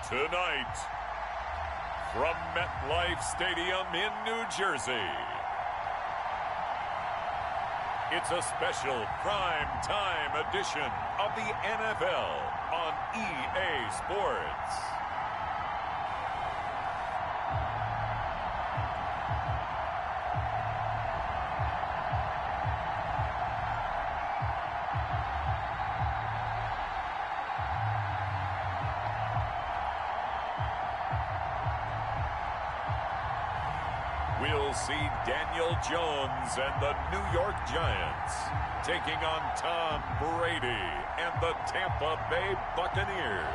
Tonight, from MetLife Stadium in New Jersey, it's a special prime time edition of the NFL on EA Sports. We'll see Daniel Jones and the New York Giants taking on Tom Brady and the Tampa Bay Buccaneers.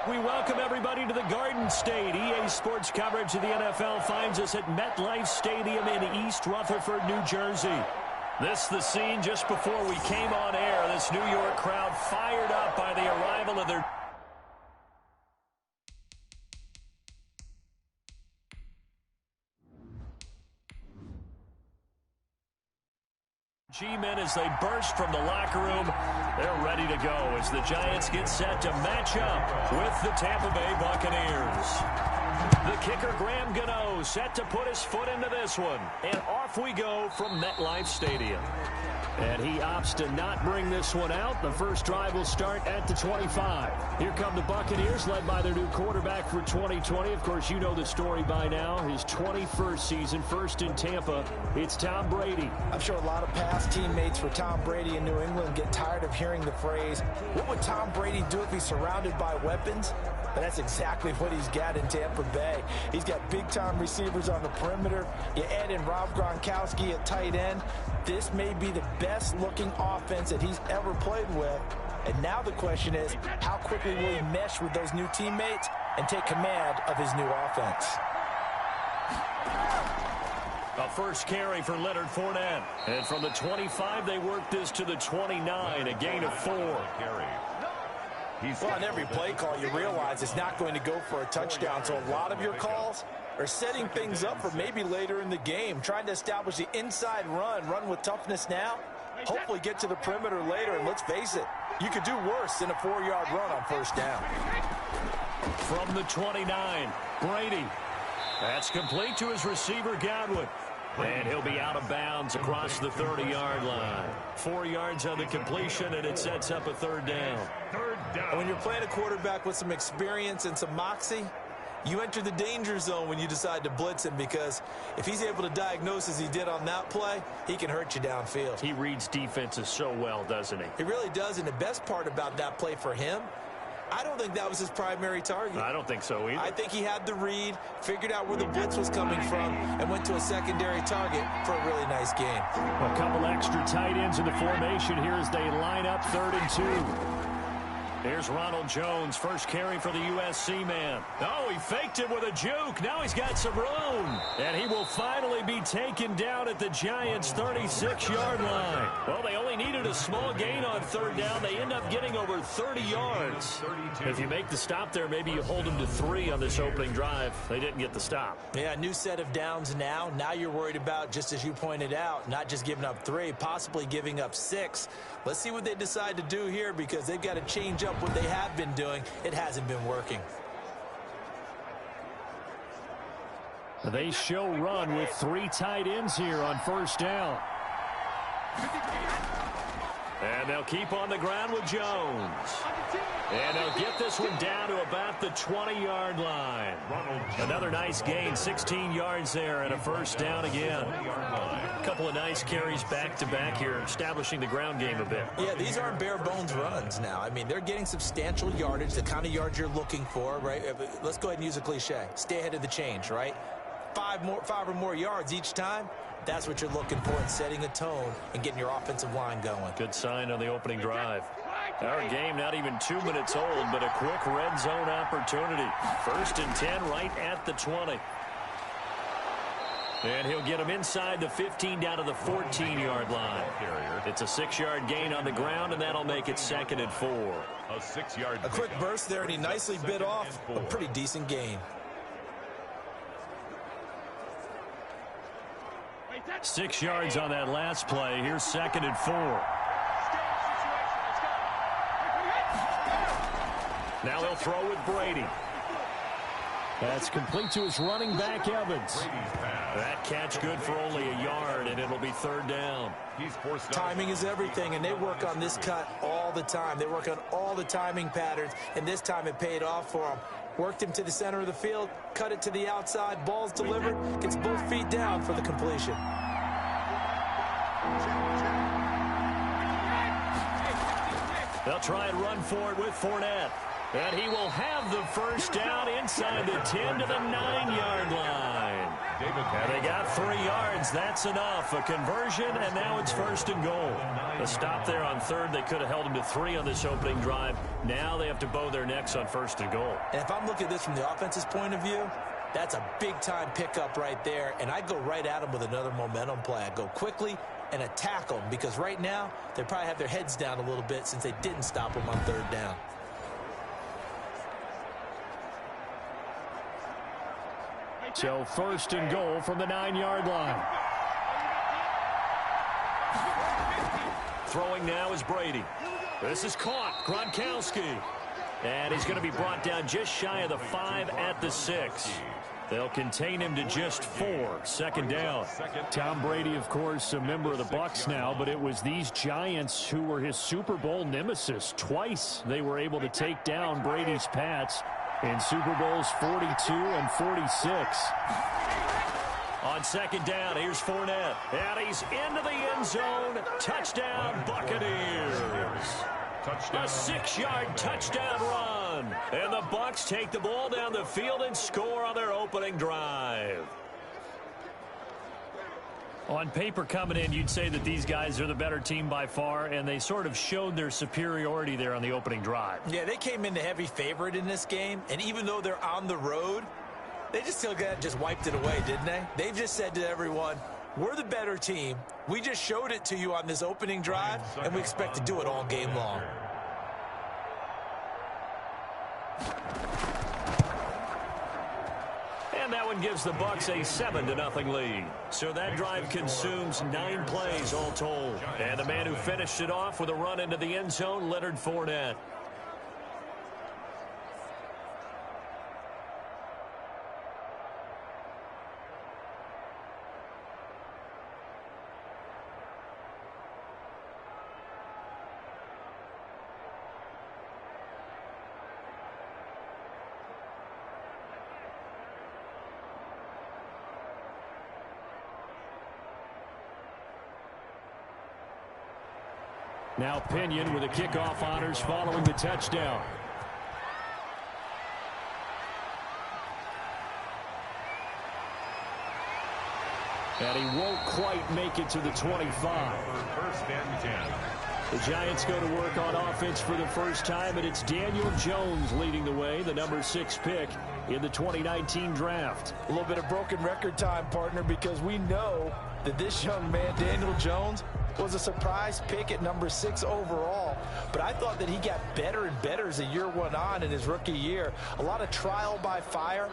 We welcome everybody to the Garden State. EA Sports coverage of the NFL finds us at MetLife Stadium in East Rutherford, New Jersey. This the scene just before we came on air. This New York crowd fired up by the arrival of their G-men as they burst from the locker room. They're ready to go as the Giants get set to match up with the Tampa Bay Buccaneers. The kicker, Graham Gano, set to put his foot into this one. And off we go from MetLife Stadium. And he opts to not bring this one out. The first drive will start at the 25. Here come the Buccaneers, led by their new quarterback for 2020. Of course, you know the story by now. His 21st season, first in Tampa. It's Tom Brady. I'm sure a lot of past teammates for Tom Brady in New England get tired of hearing the phrase, what would Tom Brady do if he's surrounded by weapons? But that's exactly what he's got in Tampa Bay. He's got big-time receivers on the perimeter. You add in Rob Gronkowski at tight end. This may be the best-looking offense that he's ever played with. And now the question is, how quickly will he mesh with those new teammates and take command of his new offense? A first carry for Leonard Fournette. And from the 25, they work this to the 29, a gain of 4. Well, on every play call, you realize it's not going to go for a touchdown. So a lot of your calls are setting things up for maybe later in the game, trying to establish the inside run with toughness now, hopefully get to the perimeter later. And let's face it, you could do worse than a 4-yard run on first down. From the 29, Brady. That's complete to his receiver, Godwin. And he'll be out of bounds across the 30-yard line. 4 yards on the completion, and it sets up a third down. And when you're playing a quarterback with some experience and some moxie, you enter the danger zone when you decide to blitz him, because if he's able to diagnose as he did on that play, he can hurt you downfield. He reads defenses so well, doesn't he? He really does, and the best part about that play for him, I don't think that was his primary target. I don't think so either. I think he had the read, figured out where the blitz was coming from, and went to a secondary target for a really nice game. A couple extra tight ends in the formation here as they line up 3rd and 2. Here's Ronald Jones, first carry for the USC man. Oh, he faked it with a juke. Now he's got some room. And he will finally be taken down at the Giants' 36-yard line. Well, they only needed a small gain on 3rd down. They end up getting over 30 yards. If you make the stop there, maybe you hold them to 3 on this opening drive. They didn't get the stop. Yeah, new set of downs now. Now you're worried about, just as you pointed out, not just giving up 3, possibly giving up 6. Let's see what they decide to do here, because they've got to change up what they have been doing. It hasn't been working. They show run with 3 tight ends here on first down. And they'll keep on the ground with Jones. And they'll get this one down to about the 20-yard line. Another nice gain, 16 yards there, and a first down again. A couple of nice carries back-to-back here, establishing the ground game a bit. Yeah, these aren't bare-bones runs now. I mean, they're getting substantial yardage, the kind of yards you're looking for, right? Let's go ahead and use a cliche. Stay ahead of the change, right? 5 or more yards each time. That's what you're looking for in setting a tone and getting your offensive line going. Good sign on the opening drive. Our game not even 2 minutes old, but a quick red zone opportunity. 1st and 10 right at the 20. And he'll get him inside the 15 down to the 14-yard line. It's a 6-yard gain on the ground, and that'll make it 2nd and 4. A quick burst there, and he nicely bit off a pretty decent gain. 6 yards on that last play. Here's 2nd and 4. Now they'll throw with Brady. That's complete to his running back, Evans. That catch good for only a yard, and it'll be third down. Timing is everything, and they work on this cut all the time. They work on all the timing patterns, and this time it paid off for them. Worked him to the center of the field, cut it to the outside, ball's delivered, gets both feet down for the completion. They'll try and run for it with Fournette. And he will have the first down inside the 10 to the 9-yard line. And they got 3 yards. That's enough. A conversion, and now it's first and goal. A stop there on third. They could have held him to 3 on this opening drive. Now they have to bow their necks on first and goal. And if I'm looking at this from the offense's point of view, that's a big-time pickup right there. And I go right at him with another momentum play. I go quickly and attack them because right now they probably have their heads down a little bit since they didn't stop him on third down. So first and goal from the 9-yard line. Throwing now is Brady. This is caught. Gronkowski. And he's going to be brought down just shy of the 5 at the 6. They'll contain him to just 4. Second down. Tom Brady, of course, a member of the Bucs now, but it was these Giants who were his Super Bowl nemesis. Twice they were able to take down Brady's Pats in Super Bowls 42 and 46. On second down, here's Fournette. And he's into the end zone. Touchdown, Buccaneers. A 6-yard touchdown run. And the Bucs take the ball down the field and score on their opening drive. On paper coming in, you'd say that these guys are the better team by far, and they sort of showed their superiority there on the opening drive. Yeah, they came in the heavy favorite in this game, and even though they're on the road, they just wiped it away, didn't they? They've just said to everyone, we're the better team. We just showed it to you on this opening drive, and we expect to do it all game long. And that one gives the Bucs a 7-0 lead. So that drive consumes 9 plays all told. And the man who finished it off with a run into the end zone, Leonard Fournette. Now Pinion with the kickoff honors following the touchdown. And he won't quite make it to the 25. First and 10. The Giants go to work on offense for the first time, and it's Daniel Jones leading the way, the number 6 pick in the 2019 draft. A little bit of broken record time, partner, because we know that this young man, Daniel Jones, was a surprise pick at number 6 overall. But I thought that he got better and better as the year went on in his rookie year. A lot of trial by fire.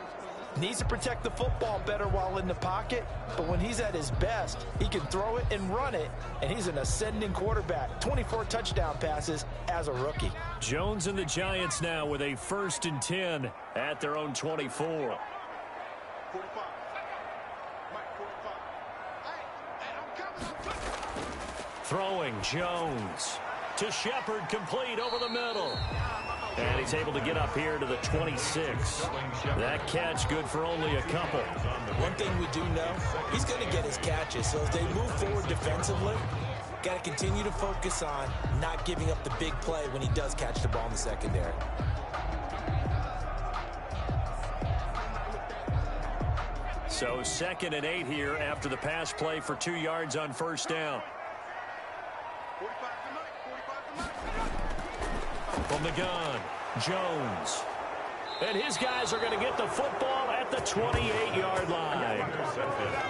Needs to protect the football better while in the pocket. But when he's at his best, he can throw it and run it. And he's an ascending quarterback. 24 touchdown passes as a rookie. Jones and the Giants now with a 1st and 10 at their own 24. Throwing Jones to Shepard, complete over the middle. And he's able to get up here to the 26. That catch good for only a couple. One thing we do know, he's going to get his catches. So as they move forward defensively, got to continue to focus on not giving up the big play when he does catch the ball in the secondary. So 2nd and 8 here after the pass play for 2 yards on first down. From the gun, Jones. And his guys are going to get the football at the 28-yard line.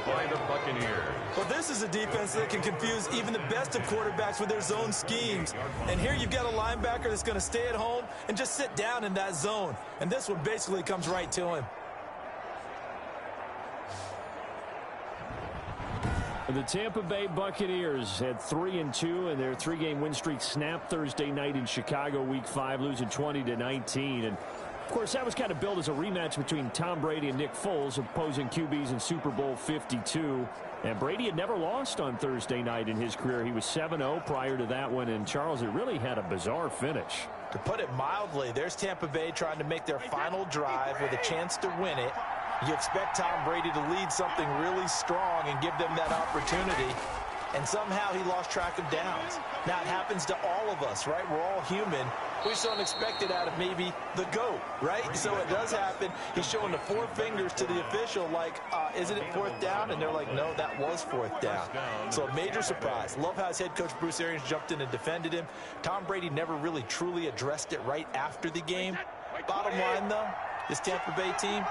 By the Buccaneers. Well, this is a defense that can confuse even the best of quarterbacks with their zone schemes. And here you've got a linebacker that's going to stay at home and just sit down in that zone. And this one basically comes right to him. The Tampa Bay Buccaneers had 3-2 in their 3-game win streak snapped Thursday night in Chicago, Week 5, losing 20-19. And Of course, that was kind of billed as a rematch between Tom Brady and Nick Foles, opposing QBs in Super Bowl 52. And Brady had never lost on Thursday night in his career. He was 7-0 prior to that one. And, Charles, it really had a bizarre finish. To put it mildly, there's Tampa Bay trying to make their final drive with a chance to win it. You expect Tom Brady to lead something really strong and give them that opportunity. And somehow he lost track of downs. Now, it happens to all of us, right? We're all human. We just don't expect it out of maybe the GOAT, right? So it does happen. He's showing the 4 fingers to the official like, isn't it 4th down? And they're like, no, that was 4th down. So a major surprise. Love how his head coach Bruce Arians jumped in and defended him. Tom Brady never really truly addressed it right after the game. Bottom line, though, this Tampa Bay team,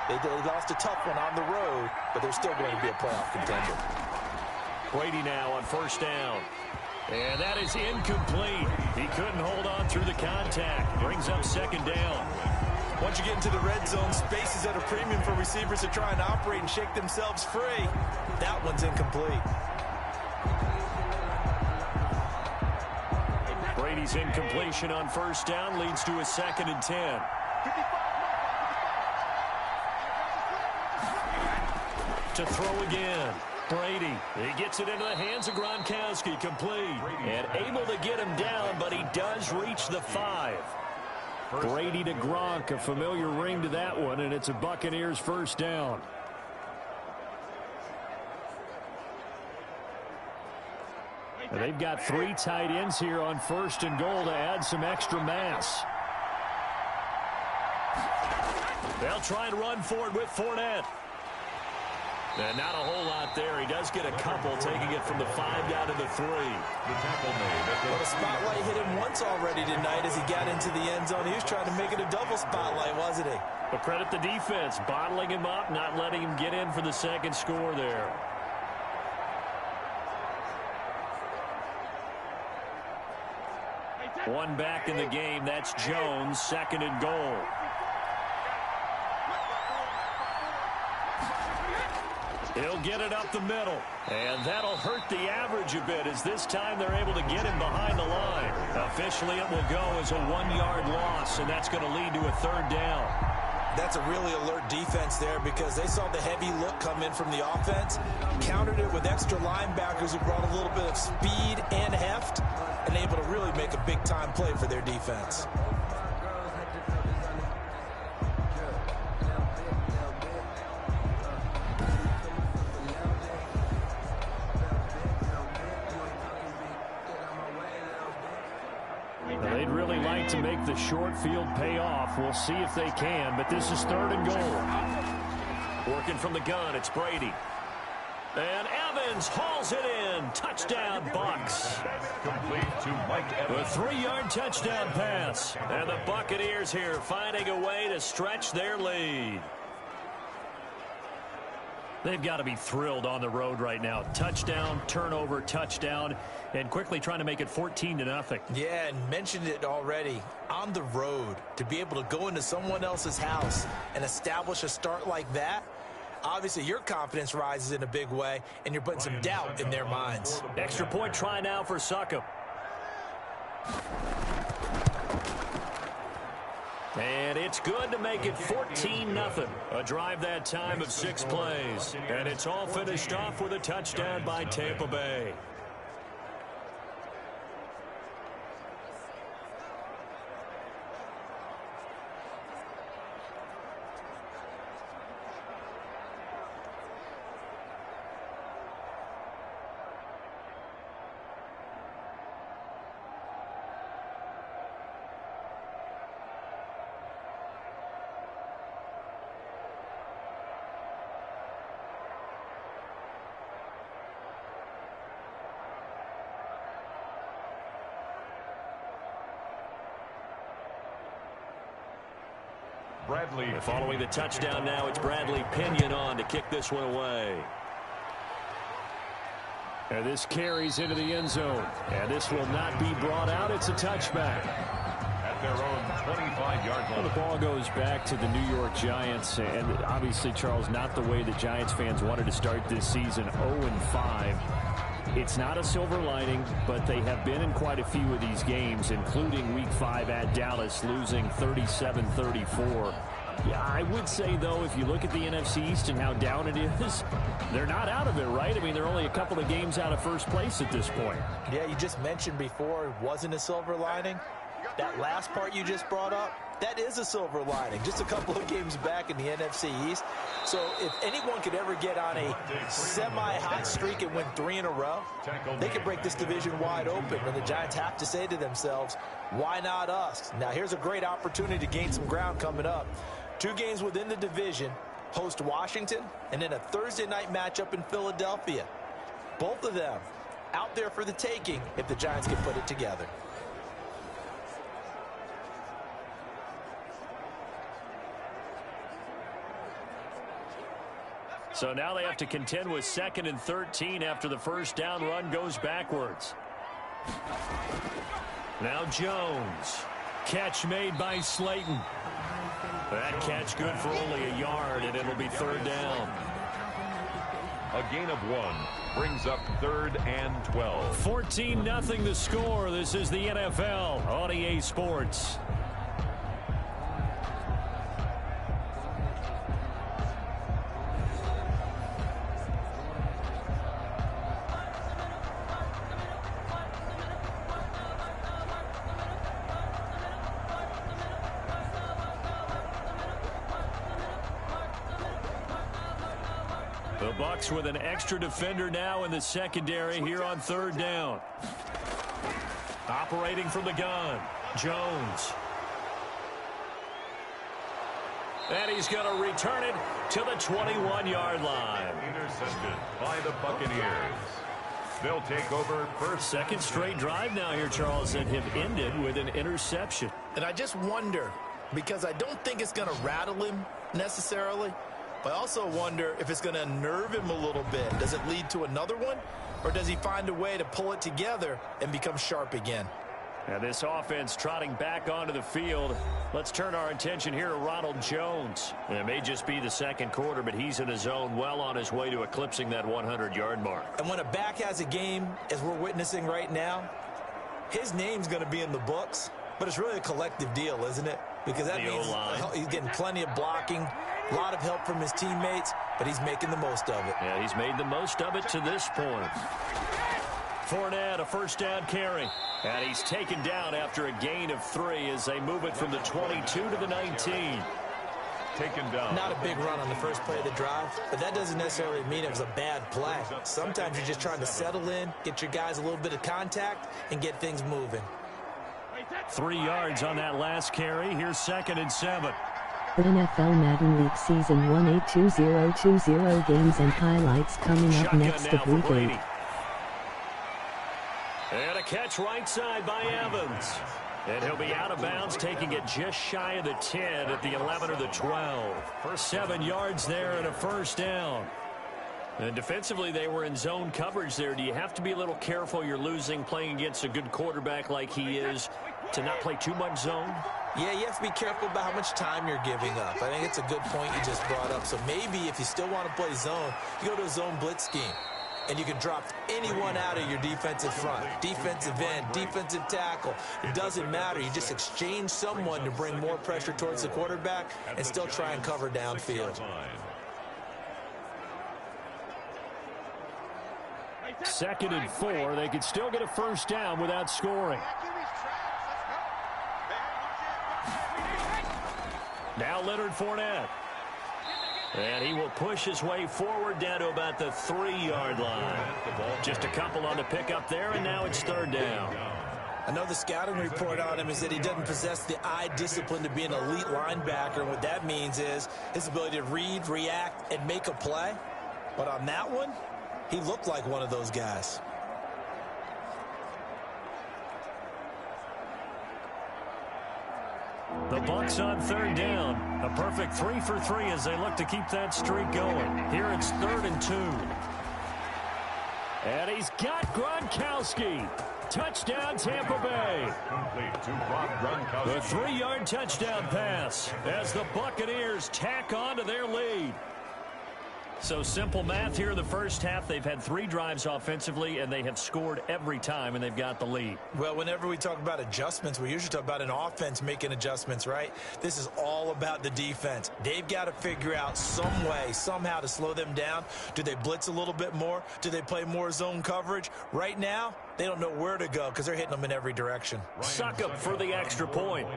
they lost a tough one on the road, but they're still going to be a playoff contender. Brady now on 1st down. And that is incomplete. He couldn't hold on through the contact. Brings up 2nd down. Once you get into the red zone, space is at a premium for receivers to try and operate and shake themselves free. That one's incomplete. Brady's incompletion on 1st down leads to a 2nd and 10. To throw again. Brady, he gets it into the hands of Gronkowski, complete. And able to get him down, but he does reach the 5. Brady to Gronk, a familiar ring to that one, and it's a Buccaneers 1st down. And they've got 3 tight ends here on 1st and goal to add some extra mass. They'll try and run forward with Fournette. And not a whole lot there. He does get a couple, taking it from the 5 down to the 3. Well, the spotlight hit him once already tonight as he got into the end zone. He was trying to make it a double spotlight, wasn't he? But credit the defense, bottling him up, not letting him get in for the 2nd score there. One back in the game. That's Jones, 2nd and goal. He'll get it up the middle, and that'll hurt the average a bit as this time they're able to get him behind the line. Officially, it will go as a 1-yard loss, and that's going to lead to a 3rd down. That's a really alert defense there because they saw the heavy look come in from the offense, countered it with extra linebackers who brought a little bit of speed and heft, and able to really make a big-time play for their defense. They'd really like to make the short field pay off. We'll see if they can, but this is 3rd and goal. Working from the gun, it's Brady. And Evans hauls it in. Touchdown, Bucs. Complete to Mike Evans. A 3-yard touchdown pass. And the Buccaneers here finding a way to stretch their lead. They've got to be thrilled on the road right now. Touchdown, turnover, touchdown, and quickly trying to make it 14-0. Yeah, and mentioned it already. On the road, to be able to go into someone else's house and establish a start like that, obviously your confidence rises in a big way, and you're putting some doubt in their minds. Extra point try now for Succop. And it's good to make it 14-0. A drive that time of 6 plays. And it's all finished off with a touchdown by Tampa Bay. Bradley. Following the touchdown now, it's Bradley Pinion on to kick this one away. And this carries into the end zone. And this will not be brought out. It's a touchback. At their own 25-yard line. Well, the ball goes back to the New York Giants. And obviously, Charles, not the way the Giants fans wanted to start this season, 0-5. It's not a silver lining, but they have been in quite a few of these games, including Week 5 at Dallas, losing 37-34. Yeah, I would say, though, if you look at the NFC East and how down it is, they're not out of it, right? I mean, they're only a couple of games out of first place at this point. Yeah, you just mentioned before it wasn't a silver lining. That last part you just brought up, that is a silver lining. Just a couple of games back in the NFC East. So if anyone could ever get on a semi-hot streak and win 3 in a row, they could break this division wide open. And the Giants have to say to themselves, why not us? Now, here's a great opportunity to gain some ground coming up. 2 games within the division, host Washington, and then a Thursday night matchup in Philadelphia. Both of them out there for the taking if the Giants can put it together. So now they have to contend with 2nd and 13 after the first down run goes backwards. Now Jones. Catch made by Slayton. That catch good for only a yard, and it'll be 3rd down. A gain of 1 brings up 3rd and 12. 14-0 the score. This is the NFL on EA Sports. The Bucs with an extra defender now in the secondary here on 3rd down. Operating from the gun, Jones. And he's going to return it to the 21-yard line. Intercepted by the Buccaneers. They'll take over first. 2nd straight drive now here, Charles, that have ended with an interception. And I just wonder, because I don't think it's going to rattle him necessarily, but I also wonder if it's going to unnerve him a little bit. Does it lead to another one, or does he find a way to pull it together and become sharp again? Now this offense trotting back onto the field. Let's turn our attention here to Ronald Jones. It may just be the 2nd quarter, but he's in his zone, well on his way to eclipsing that 100-yard mark. And when a back has a game, as we're witnessing right now, his name's going to be in the books, but it's really a collective deal, isn't it? Because that means he's getting plenty of blocking, a lot of help from his teammates, but he's making the most of it. Yeah, he's made the most of it to this point. Fournette, a 1st down carry. And he's taken down after a gain of 3 as they move it from the 22 to the 19. Taken down. Not a big run on the first play of the drive, but that doesn't necessarily mean it was a bad play. Sometimes you're just trying to settle in, get your guys a little bit of contact, and get things moving. 3 yards on that last carry. Here's 2nd and 7. NFL Madden League Season 182020 games and highlights coming up next of Week 8. And a catch right side by Evans. And he'll be out of bounds, taking it just shy of the 10 at the 11 or the 12. For 7 yards there and a 1st down. And defensively, they were in zone coverage there. Do you have to be a little careful? You're losing playing against a good quarterback like he is to not play too much zone? Yeah, you have to be careful about how much time you're giving up. I think it's a good point you just brought up. So maybe if you still want to play zone, you go to a zone blitz scheme. And you can drop anyone out of your defensive front, defensive end, defensive tackle. It doesn't matter. You just exchange someone to bring more pressure towards the quarterback and still try and cover downfield. 2nd and 4. They could still get a 1st down without scoring. Now Leonard Fournette. And he will push his way forward down to about the 3-yard line. Just a couple on the pickup there, and now it's 3rd down. I know the scouting report on him is that he doesn't possess the eye discipline to be an elite linebacker. And what that means is his ability to read, react, and make a play. But on that one, he looked like one of those guys. The Bucs on 3rd down. A perfect 3 for 3 as they look to keep that streak going. Here it's 3rd and 2. And he's got Gronkowski. Touchdown, Tampa Bay. The 3-yard touchdown pass as the Buccaneers tack on to their lead. So simple math here in the first half. They've had 3 drives offensively, and they have scored every time, and they've got the lead. Well, whenever we talk about adjustments, we usually talk about an offense making adjustments, right? This is all about the defense. They've got to figure out some way, somehow to slow them down. Do they blitz a little bit more? Do they play more zone coverage? Right now, they don't know where to go because they're hitting them in every direction. Succop for the extra point.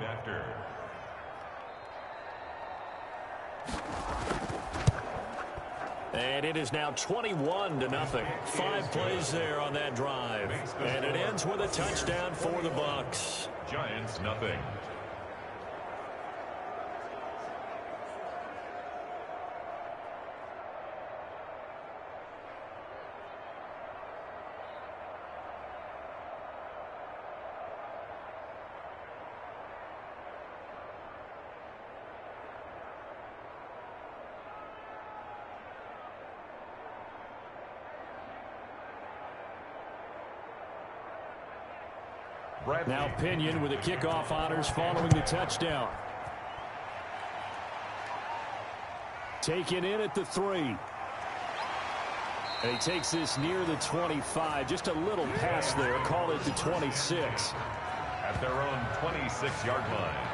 And it is now 21-0. 5 plays there on that drive. And it ends with a touchdown for the Bucs. Giants, nothing. Now Pinion with the kickoff honors following the touchdown. Taken in at the 3. And he takes this near the 25. Just a little pass there. Call it the 26. At their own 26-yard line.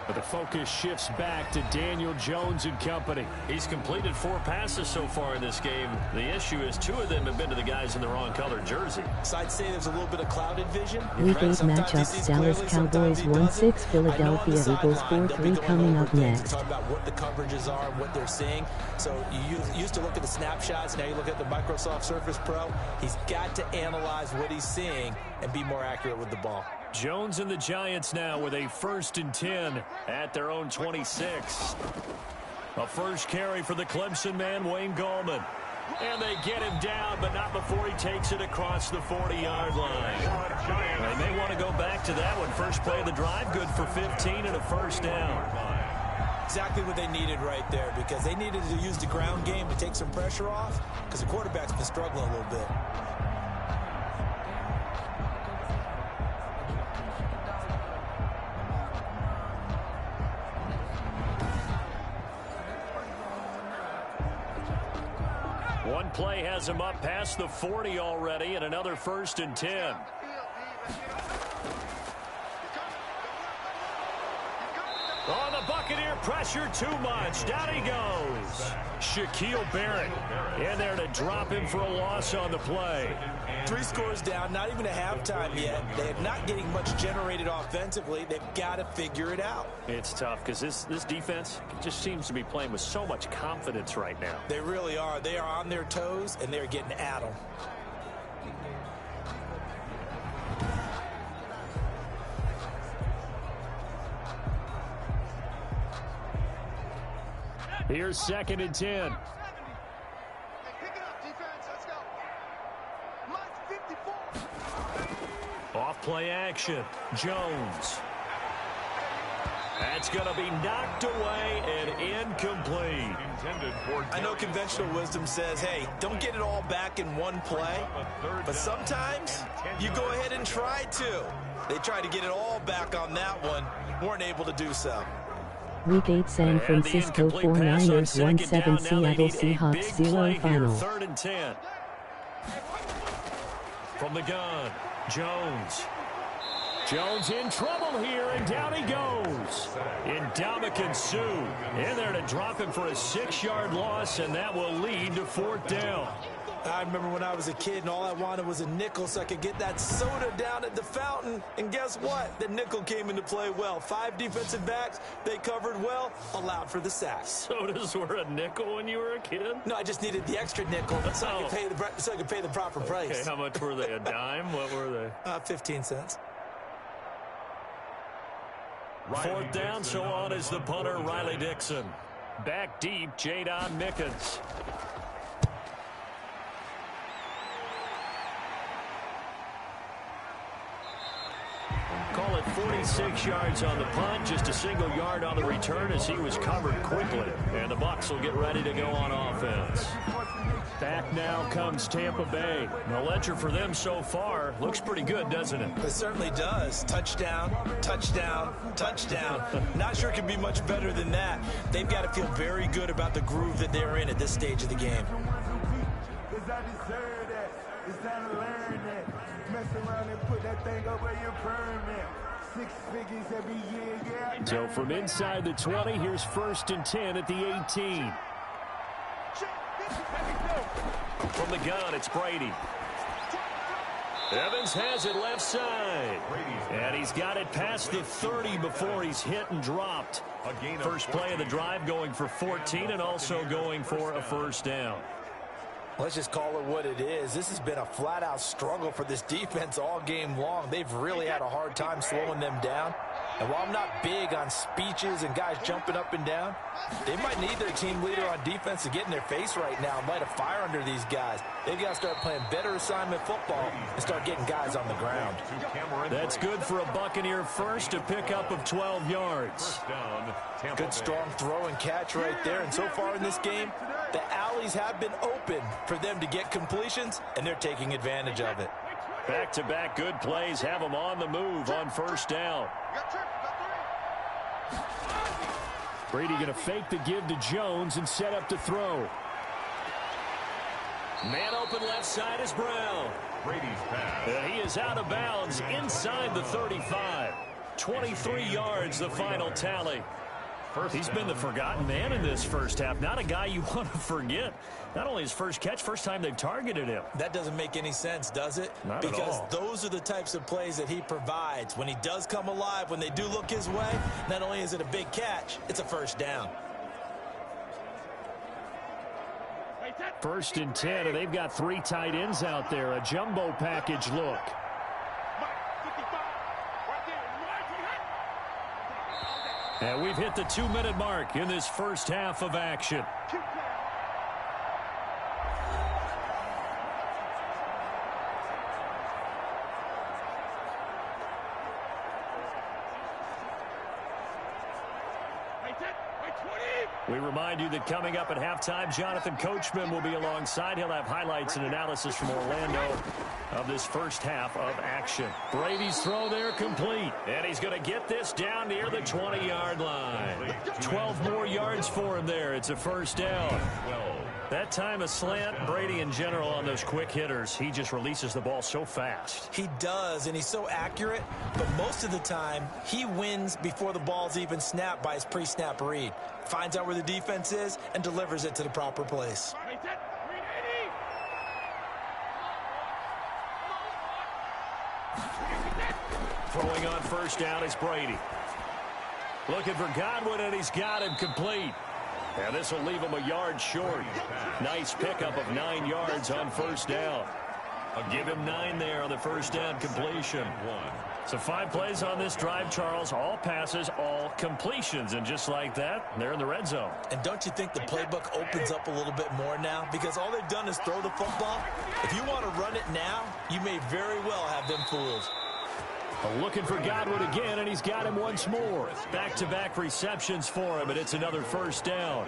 But the focus shifts back to Daniel Jones and company. He's completed 4 passes so far in this game. The issue is 2 of them have been to the guys in the wrong color jersey. So I'd say there's a little bit of clouded vision. Week 8 matchups: Dallas Cowboys 1-6, Philadelphia Eagles 4-3 coming up next. Talk about what the coverages are and what they're seeing. So you used to look at the snapshots. Now you look at the Microsoft Surface Pro. He's got to analyze what he's seeing and be more accurate with the ball. Jones and the Giants now with a 1st and 10 at their own 26. A first carry for the Clemson man, Wayne Gallman. And they get him down, but not before he takes it across the 40-yard line. They may want to go back to that one. First play of the drive, good for 15 and a first down. Exactly what they needed right there, because they needed to use the ground game to take some pressure off, because the quarterback's been struggling a little bit. One play has him up past the 40 already, and another 1st and 10. Oh, the Buccaneer pressure too much. Down he goes. Shaquille Barrett in there to drop him for a loss on the play. 3 scores down, not even a halftime yet. They're not getting much generated offensively. They've got to figure it out. It's tough because this defense just seems to be playing with so much confidence right now. They really are. They are on their toes, and they're getting at them. Here's 2nd and 10. Off play action. Jones. That's going to be knocked away and incomplete. I know conventional wisdom says, hey, don't get it all back in one play. But sometimes you go ahead and try to. They tried to get it all back on that one. Weren't able to do so. Week 8 San Francisco 49ers 1-7 Seattle Seahawks 0 final. 3rd and 10. From the gun, Jones. Jones in trouble here, and down he goes. Ndamukong Suh in there to drop him for a 6-yard loss, and that will lead to 4th down. I remember when I was a kid and all I wanted was a nickel so I could get that soda down at the fountain. And guess what? The nickel came into play well. 5 defensive backs, they covered well, allowed for the sack. Sodas were a nickel when you were a kid? No, I just needed the extra nickel so I could pay the proper price. Okay, how much were they? A dime? What were they? 15 cents. 4th down, so on is the punter, Riley Dixon. Back deep, Jadon Mickens. call it 46 yards on the punt, just a single yard on the return as he was covered quickly. And the Bucs will get ready to go on offense. Back now comes Tampa Bay. The ledger for them so far looks pretty good, doesn't it? It certainly does. Touchdown, touchdown, touchdown. Not sure it can be much better than that. They've got to feel very good about the groove that they're in at this stage of the game. So from inside the 20, here's 1st and 10 at the 18. From the gun, it's Brady. Evans has it left side. And he's got it past the 30 before he's hit and dropped. First play of the drive going for 14 and also going for a first down. Let's just call it what it is. This has been a flat-out struggle for this defense all game long. They've really had a hard time slowing them down. And while I'm not big on speeches and guys jumping up and down, they might need their team leader on defense to get in their face right now and light a fire under these guys. They've got to start playing better assignment football and start getting guys on the ground. That's good for a Buccaneer first, a pickup of 12 yards. Good strong throw and catch right there. And so far in this game, the alleys have been open for them to get completions, and they're taking advantage of it. Back-to-back good plays have them on the move on first down. Brady going to fake the give to Jones and set up to throw. Man open left side is Brown. Brady's pass. He is out of bounds inside the 35. 23 yards the final tally. He's been the forgotten man in this first half. Not a guy you want to forget. Not only his first catch, first time they've targeted him. That doesn't make any sense, does it? Not at all. Because those are the types of plays that he provides. When he does come alive, when they do look his way, not only is it a big catch, it's a first down. 1st and 10, and they've got 3 tight ends out there. A jumbo package look. And we've hit the 2-minute mark in this first half of action. We remind you that coming up at halftime, Jonathan Coachman will be alongside. He'll have highlights and analysis from Orlando of this first half of action. Brady's throw there complete. And he's going to get this down near the 20-yard line. 12 more yards for him there. It's a first down. That time a slant. Brady in general on those quick hitters, he just releases the ball so fast. He does, and he's so accurate, but most of the time he wins before the ball's even snapped by his pre-snap read. Finds out where the defense is and delivers it to the proper place. Throwing on first down is Brady. Looking for Godwin, and he's got him complete. And this will leave him a yard short. Nice pickup of 9 yards on first down. I'll give him 9 there on the first down completion. So 5 plays on this drive, Charles. All passes, all completions. And just like that, they're in the red zone. And don't you think the playbook opens up a little bit more now? Because all they've done is throw the football. If you want to run it now, you may very well have them fooled. Looking for Godwin again, and he's got him once more. Back-to-back receptions for him, and it's another first down.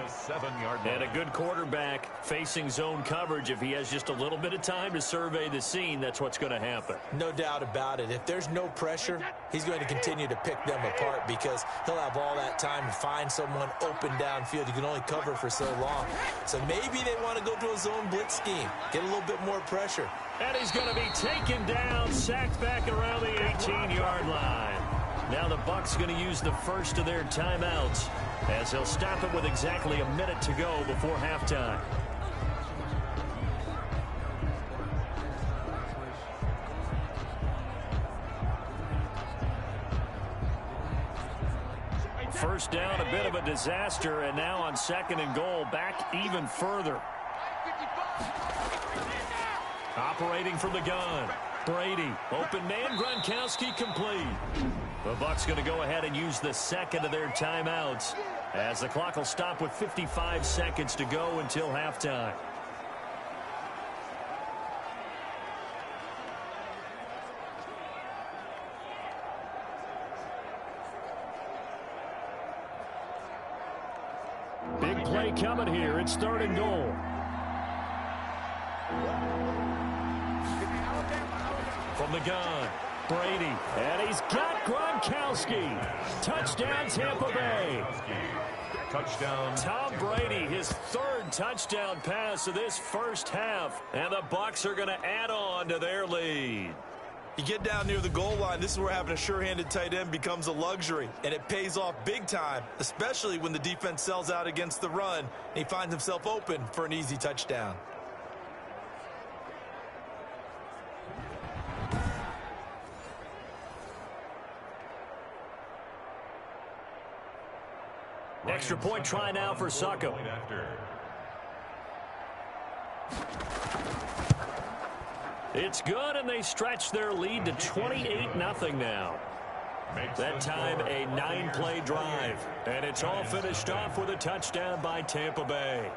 And a good quarterback facing zone coverage. If he has just a little bit of time to survey the scene, that's what's going to happen. No doubt about it. If there's no pressure, he's going to continue to pick them apart because he'll have all that time to find someone open downfield. You can only cover for so long. So maybe they want to go to a zone blitz scheme, get a little bit more pressure. And he's going to be taken down, sacked back around the 18-yard line. Now the Bucs going to use the first of their timeouts as they'll stop it with exactly a minute to go before halftime. First down, a bit of a disaster, and now on 2nd and goal, back even further. Operating from the gun. Brady, open man, Gronkowski complete. The Bucs going to go ahead and use the second of their timeouts as the clock will stop with 55 seconds to go until halftime. Big play coming here. It's 3rd and goal. From the gun, Brady. And he's got Gronkowski. Touchdown, Tampa Bay. Touchdown. Tom Brady, his 3rd touchdown pass of this first half. And the Bucs are going to add on to their lead. You get down near the goal line, this is where having a sure-handed tight end becomes a luxury, and it pays off big time, especially when the defense sells out against the run, and he finds himself open for an easy touchdown. Extra point try now for Succo. It's good, and they stretch their lead to 28-0 now. That time, a 9-play drive. And it's all finished off with a touchdown by Tampa Bay.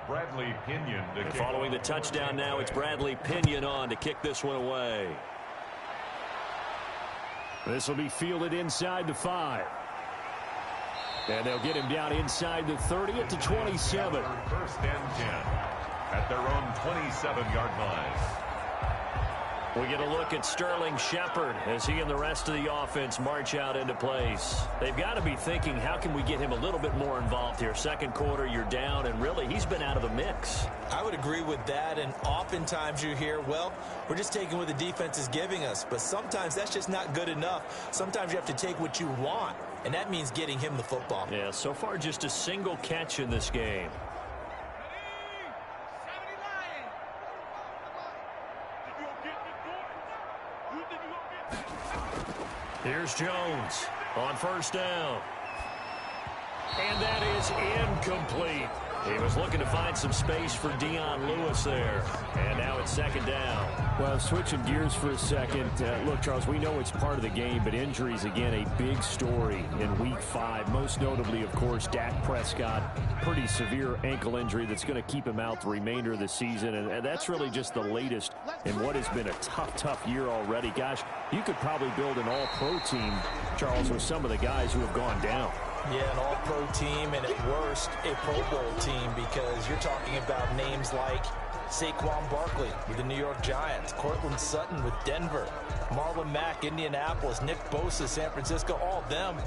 Bradley Pinion to kick. Following the touchdown now, it's Bradley Pinion on to kick this one away. This will be fielded inside the 5. And they'll get him down inside the 30 at the 27. 1st and 10 at their own 27-yard line. We get a look at Sterling Shepard as he and the rest of the offense march out into place. They've got to be thinking, how can we get him a little bit more involved here? 2nd quarter, you're down, and really, he's been out of the mix. I would agree with that, and oftentimes you hear, well, we're just taking what the defense is giving us. But sometimes that's just not good enough. Sometimes you have to take what you want, and that means getting him the football. Yeah, so far just a single catch in this game. Here's Jones on 1st down. And that is incomplete. He was looking to find some space for Dion Lewis there. And now it's 2nd down. Well, switching gears for a second. Look, Charles, we know it's part of the game, but injuries, again, a big story in Week 5. Most notably, of course, Dak Prescott. Pretty severe ankle injury that's going to keep him out the remainder of the season. And that's really just the latest in what has been a tough year already. Gosh, you could probably build an all-pro team, Charles, with some of the guys who have gone down. Yeah, an all-pro team, and at worst, a Pro Bowl team, because you're talking about names like Saquon Barkley with the New York Giants, Cortland Sutton with Denver, Marlon Mack, Indianapolis, Nick Bosa, San Francisco, all of them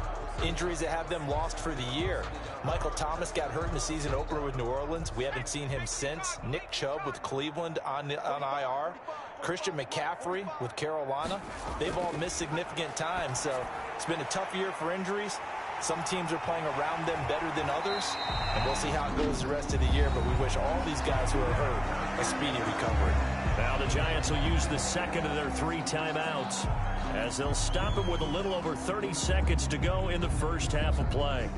injuries that have them lost for the year. Michael Thomas got hurt in the season opener with New Orleans. We haven't seen him since. Nick Chubb with Cleveland on IR. Christian McCaffrey with Carolina. They've all missed significant time, so it's been a tough year for injuries. Some teams are playing around them better than others, and we'll see how it goes the rest of the year, but we wish all these guys who are hurt a speedy recovery. Now the Giants will use the 2nd of their 3 timeouts as they'll stop it with a little over 30 seconds to go in the first half of play.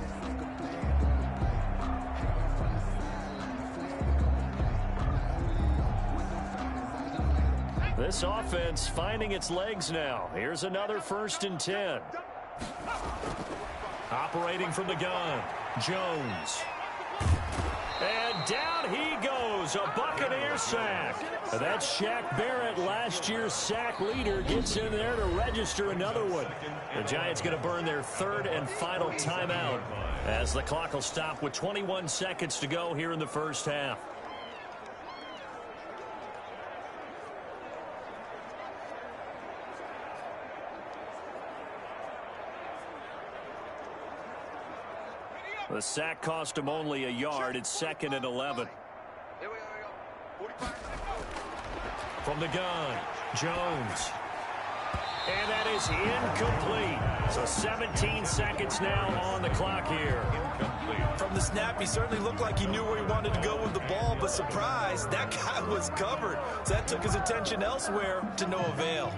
This offense finding its legs now. Here's another 1st and 10. Operating from the gun, Jones. And down he goes, a Buccaneer sack. That's Shaq Barrett, last year's sack leader, gets in there to register another one. The Giants going to burn their 3rd and final timeout as the clock will stop with 21 seconds to go here in the first half. The sack cost him only a yard. It's 2nd and 11. From the gun, Jones. And that is incomplete. So 17 seconds now on the clock here. From the snap, he certainly looked like he knew where he wanted to go with the ball, but surprise, that guy was covered. So that took his attention elsewhere to no avail.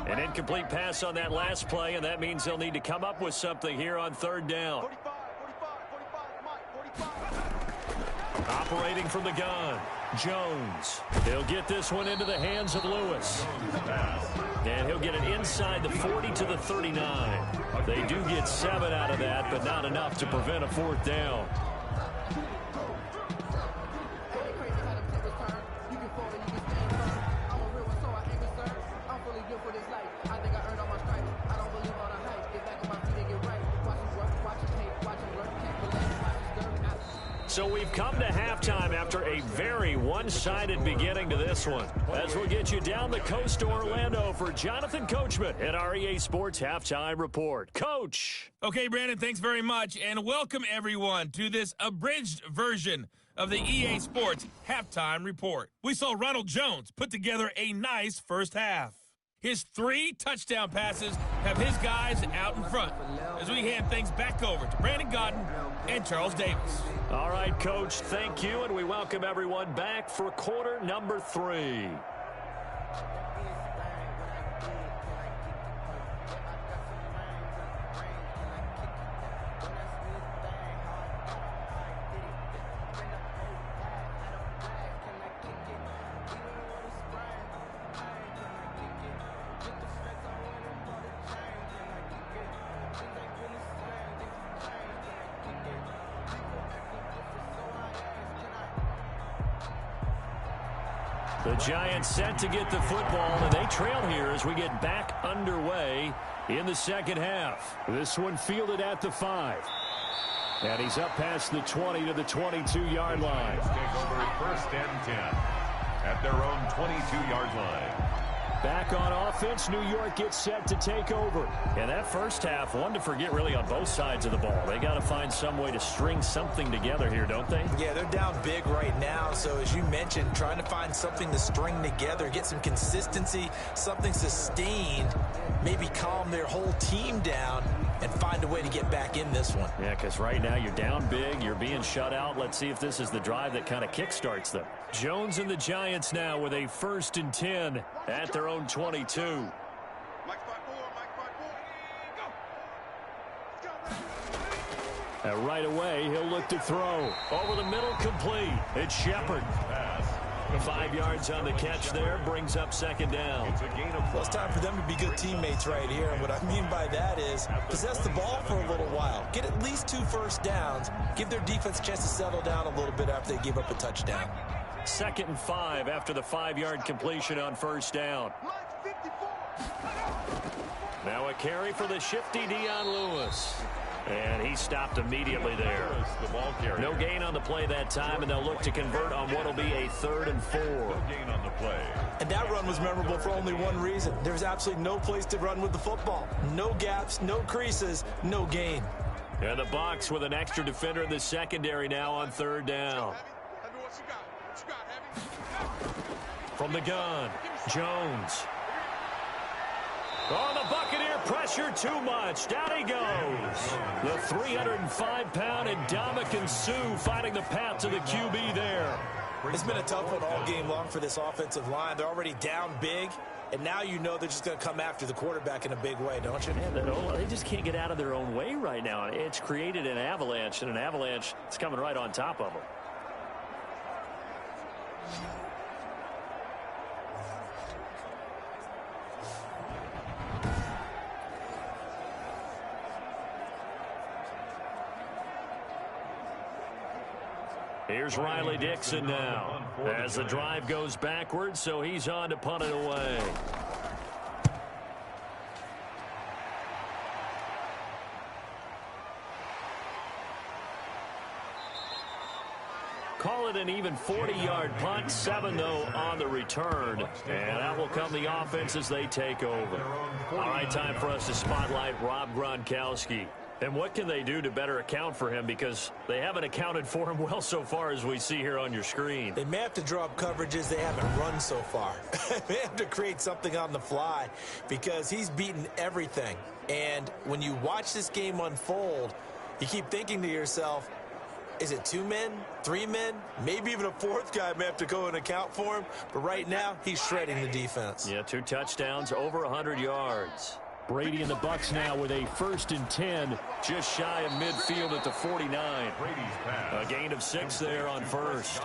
An incomplete pass on that last play, and that means they'll need to come up with something here on third down. Operating from the gun, Jones. He'll get this one into the hands of Lewis. And he'll get it inside the 40 to the 39. They do get 7 out of that, but not enough to prevent a fourth down. So we've come to halftime after a very one-sided beginning to this one. As we'll get you down the coast to Orlando for Jonathan Coachman at our EA Sports Halftime Report. Coach. Okay, Brandon, thanks very much, and welcome everyone to this abridged version of the EA Sports Halftime Report. We saw Ronald Jones put together a nice first half. His 3 touchdown passes have his guys out in front as we hand things back over to Brandon Godden and Charles Davis. All right, Coach, thank you, and we welcome everyone back for quarter number 3. The Giants set to get the football, and they trail here as we get back underway in the second half. This one fielded at the 5. And he's up past the 20 to the 22-yard line. Take over first and 10 at their own 22-yard line. Back on offense, New York gets set to take over. And that first half, one to forget really on both sides of the ball. They got to find some way to string something together here, don't they? Yeah, they're down big right now. So as you mentioned, trying to find something to string together, get some consistency, something sustained, maybe calm their whole team down and find a way to get back in this one. Yeah, because right now you're down big, you're being shut out. Let's see if this is the drive that kind of kickstarts them. Jones and the Giants now with a 1st and 10 at their own 22. And right away, he'll look to throw. Over the middle, complete. It's Shepard. 5 yards on the catch there, brings up second down. Well, it's time for them to be good teammates right here. And what I mean by that is possess the ball for a little while. Get at least 2 first downs. Give their defense a chance to settle down a little bit after they give up a touchdown. 2nd and 5 after the 5-yard completion on first down. Now a carry for the shifty Dion Lewis. And he stopped immediately there. No gain on the play that time, and they'll look to convert on what will be a 3rd and 4. No gain on the play. And that run was memorable for only one reason. There's absolutely no place to run with the football. No gaps, no creases, no gain. And the Bucs with an extra defender in the secondary now on 3rd down. From the gun, Jones. Oh, the Buccaneer pressure too much. Down he goes. The 305-pound Ndamukong Suh finding the path to the QB there. It's been a tough one all game long for this offensive line. They're already down big, and now you know they're just going to come after the quarterback in a big way, don't you? Man, they just can't get out of their own way right now. It's created an avalanche, and an avalanche is coming right on top of them. Here's Riley Dixon now as the drive goes backwards, so he's on to punt it away. Call it an even 40-yard punt, 7 though on the return, and that will come the offense as they take over. All right, time for us to spotlight Rob Gronkowski. And what can they do to better account for him? Because they haven't accounted for him well so far, as we see here on your screen. They may have to draw up coverages they haven't run so far. They have to create something on the fly because he's beaten everything. And when you watch this game unfold, you keep thinking to yourself, is it 2 men, 3 men, maybe even a 4th guy may have to go and account for him. But right now, he's shredding the defense. Yeah, 2 touchdowns, over 100 yards. Brady and the Bucs now with a 1st and 10, just shy of midfield at the 49. A gain of 6 there on first.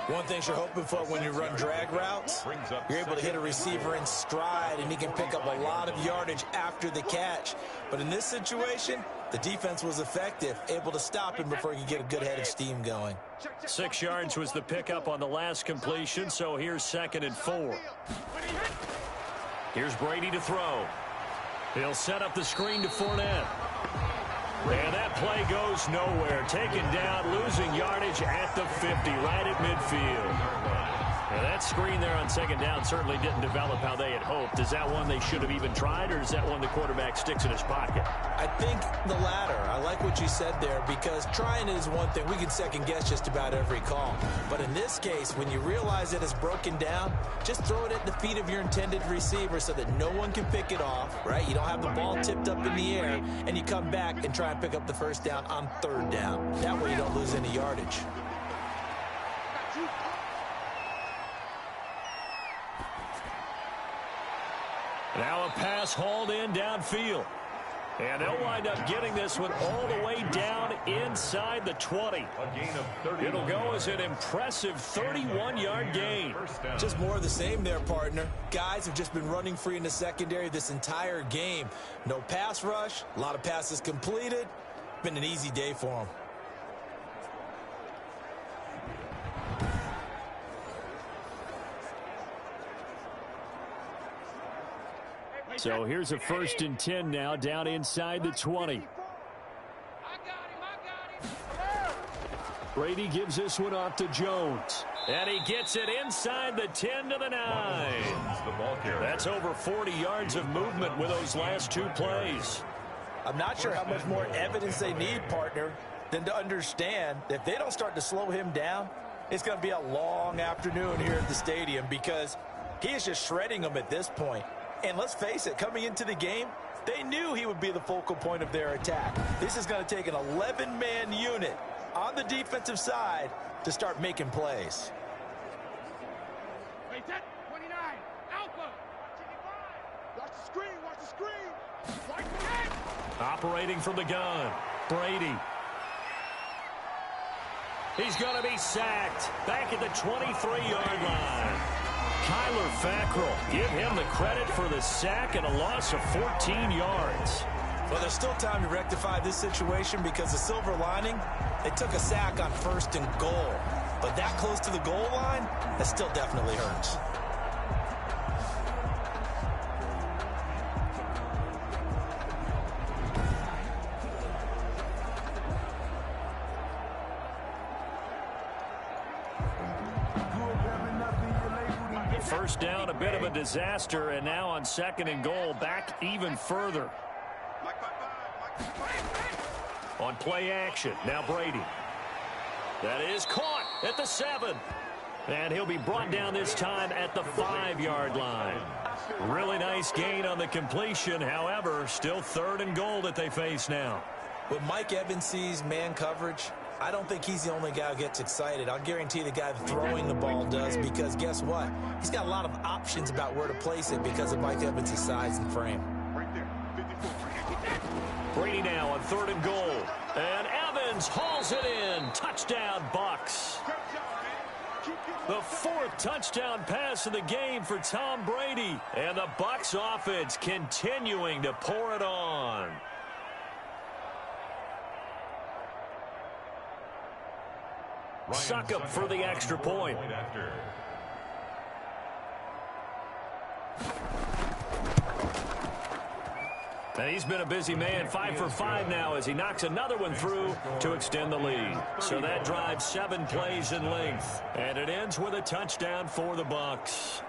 One thing you're hoping for when you run drag routes, you're able to hit a receiver in stride, and he can pick up a lot of yardage after the catch. But in this situation, the defense was effective, able to stop him before he could get a good head of steam going. 6 yards was the pickup on the last completion, so here's 2nd and 4. Here's Brady to throw. He'll set up the screen to Fournette. And that play goes nowhere. Taken down, losing yardage at the 50, right at midfield. And that screen there on 2nd down certainly didn't develop how they had hoped. Is that one they should have even tried, or is that one the quarterback sticks in his pocket? I think the latter. I like what you said there, because trying is one thing. We can second guess just about every call. But in this case, when you realize that it's broken down, just throw it at the feet of your intended receiver so that no one can pick it off, right? You don't have the ball tipped up in the air, and you come back and try and pick up the 1st down on 3rd down. That way you don't lose any yardage. Now a pass hauled in downfield. And they'll wind up getting this one all the way down inside the 20. It'll go as an impressive 31-yard gain. Just more of the same there, partner. Guys have just been running free in the secondary this entire game. No pass rush, a lot of passes completed. Been an easy day for them. So here's a 1st and 10 now, down inside the 20. Brady gives this one off to Jones. And he gets it inside the 10 to the 9. That's over 40 yards of movement with those last 2 plays. I'm not sure how much more evidence they need, partner, than to understand that if they don't start to slow him down, it's going to be a long afternoon here at the stadium, because he is just shredding them at this point. And let's face it, coming into the game, they knew he would be the focal point of their attack. This is going to take an 11-man unit on the defensive side to start making plays. 29, Alpha. Watch the screen, watch the screen. Watch the head. Operating from the gun, Brady. He's going to be sacked back at the 23-yard line. Kyler Fackrell, give him the credit for the sack and a loss of 14 yards. Well, there's still time to rectify this situation, because the silver lining, they took a sack on 1st and goal. But that close to the goal line, that still definitely hurts. First down, a bit of a disaster, and now on 2nd and goal, back even further. On play action, now Brady. That is caught at the 7. And he'll be brought down this time at the 5-yard line. Really nice gain on the completion. However, still 3rd and goal that they face now. When Mike Evans sees man coverage, I don't think he's the only guy who gets excited. I'll guarantee the guy throwing the ball does, because guess what? He's got a lot of options about where to place it because of Mike Evans' size and frame. Brady now on 3rd and goal. And Evans hauls it in. Touchdown, Bucs. The 4th touchdown pass of the game for Tom Brady. And the Bucs offense continuing to pour it on. Suck up for the extra point. And he's been a busy man, 5 for 5 now as he knocks another one through to extend the lead. So that drives 7 plays in length. And it ends with a touchdown for the Bucs.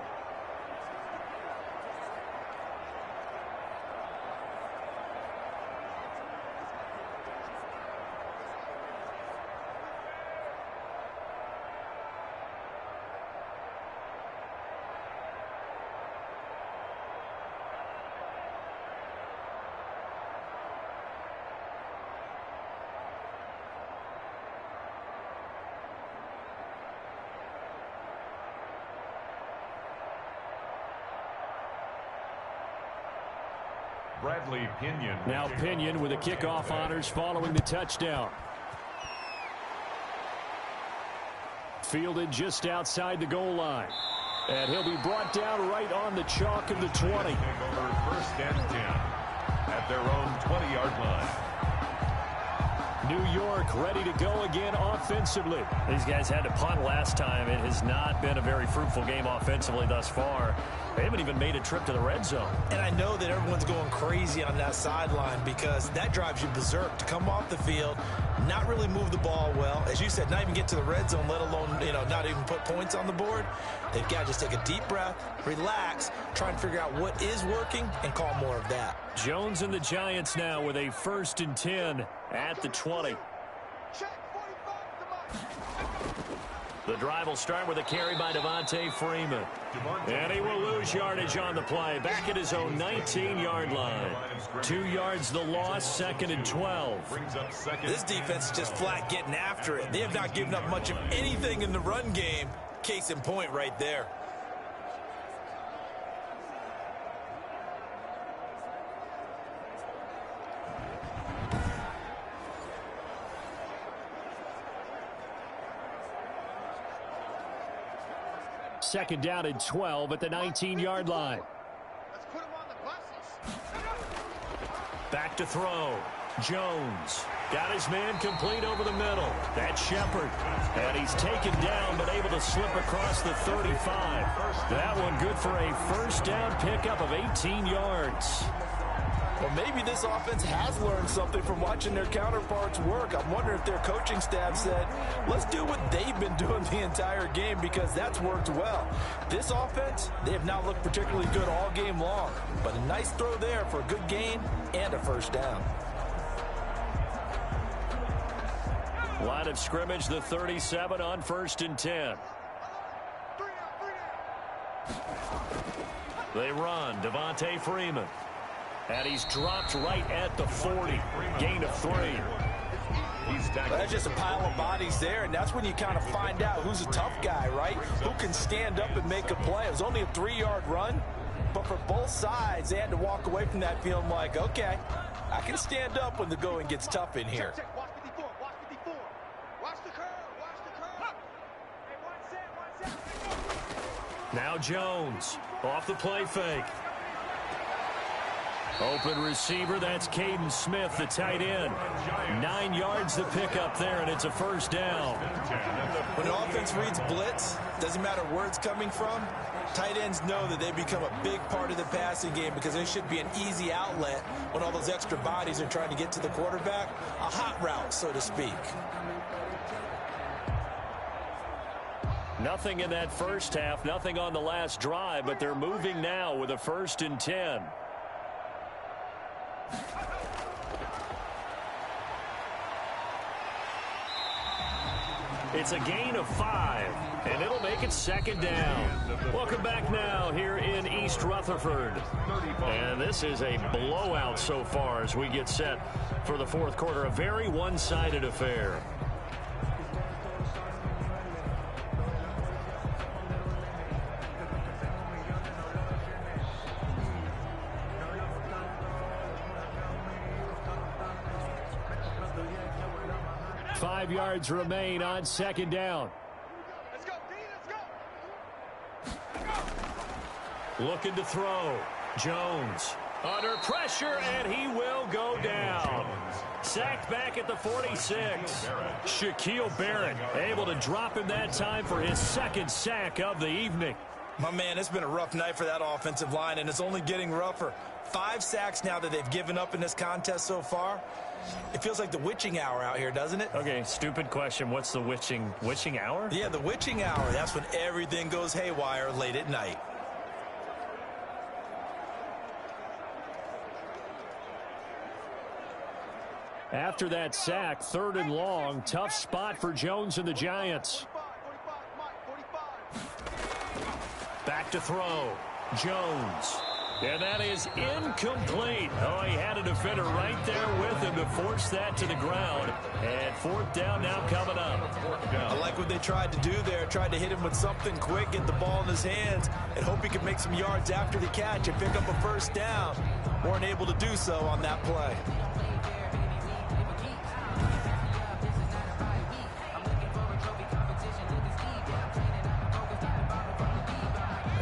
Bradley Pinion. Now Pinion with the kickoff honors following the touchdown. Fielded just outside the goal line. And he'll be brought down right on the chalk of the 20. Take over first and 10 at their own 20-yard line. New York ready to go again offensively. These guys had to punt last time. It has not been a very fruitful game offensively thus far. They haven't even made a trip to the red zone. And I know that everyone's going crazy on that sideline because that drives you berserk to come off the field, not really move the ball well. As you said, not even get to the red zone, let alone, not even put points on the board. They've got to just take a deep breath, relax, try and figure out what is working, and call more of that. Jones and the Giants now with a 1st and 10 at the 20. The drive will start with a carry by Devontae Freeman. And he will lose yardage on the play. Back at his own 19-yard line. 2 yards the loss, 2nd and 12. This defense is just flat getting after it. They have not given up much of anything in the run game. Case in point right there. Second down and 12 at the 19-yard line. Let's put him on the buses. Back to throw. Jones got his man complete over the middle. That's Shepard. And he's taken down but able to slip across the 35. That one good for a first down pickup of 18 yards. Well, maybe this offense has learned something from watching their counterparts work. I'm wondering if their coaching staff said, let's do what they've been doing the entire game because that's worked well. This offense, they have not looked particularly good all game long. But a nice throw there for a good gain and a first down. Line of scrimmage, the 37 on 1st and 10. They run. Devontae Freeman. And he's dropped right at the 40. Gain of 3. That's just a pile of bodies there, and that's when you kind of find out who's a tough guy, right? Who can stand up and make a play. It was only a 3-yard run, but for both sides, they had to walk away from that feeling like, okay, I can stand up when the going gets tough in here. Watch 54, watch 54. Watch the curve, watch the curve. Hey, 1 set. Now Jones off the play fake. Open receiver, that's Caden Smith, the tight end. 9 yards to pick up there, and it's a first down. When an offense reads blitz, doesn't matter where it's coming from, tight ends know that they become a big part of the passing game because they should be an easy outlet when all those extra bodies are trying to get to the quarterback. A hot route, so to speak. Nothing in that first half, nothing on the last drive, but they're moving now with a 1st and 10. It's a gain of 5, and it'll make it 2nd down. Welcome back now here in East Rutherford. And this is a blowout so far as we get set for the 4th quarter. A very one-sided affair. Five yards remain on 2nd down. Let's go, D, let's go. Looking to throw. Jones under pressure, and he will go down. Sacked back at the 46. Shaquille Barrett able to drop him that time for his 2nd sack of the evening. My man, it's been a rough night for that offensive line, and it's only getting rougher. 5 sacks now that they've given up in this contest so far. It feels like the witching hour out here, doesn't it? Okay, stupid question. What's the witching hour? Yeah, the witching hour. That's when everything goes haywire late at night. After that sack, 3rd and long. Tough spot for Jones and the Giants. 45, Mike, 45. Back to throw. Jones And that is incomplete. Oh, he had a defender right there with him to force that to the ground. And fourth down now coming up. I like what they tried to do there. Tried to hit him with something quick, get the ball in his hands, and hope he could make some yards after the catch and pick up a first down. Weren't able to do so on that play.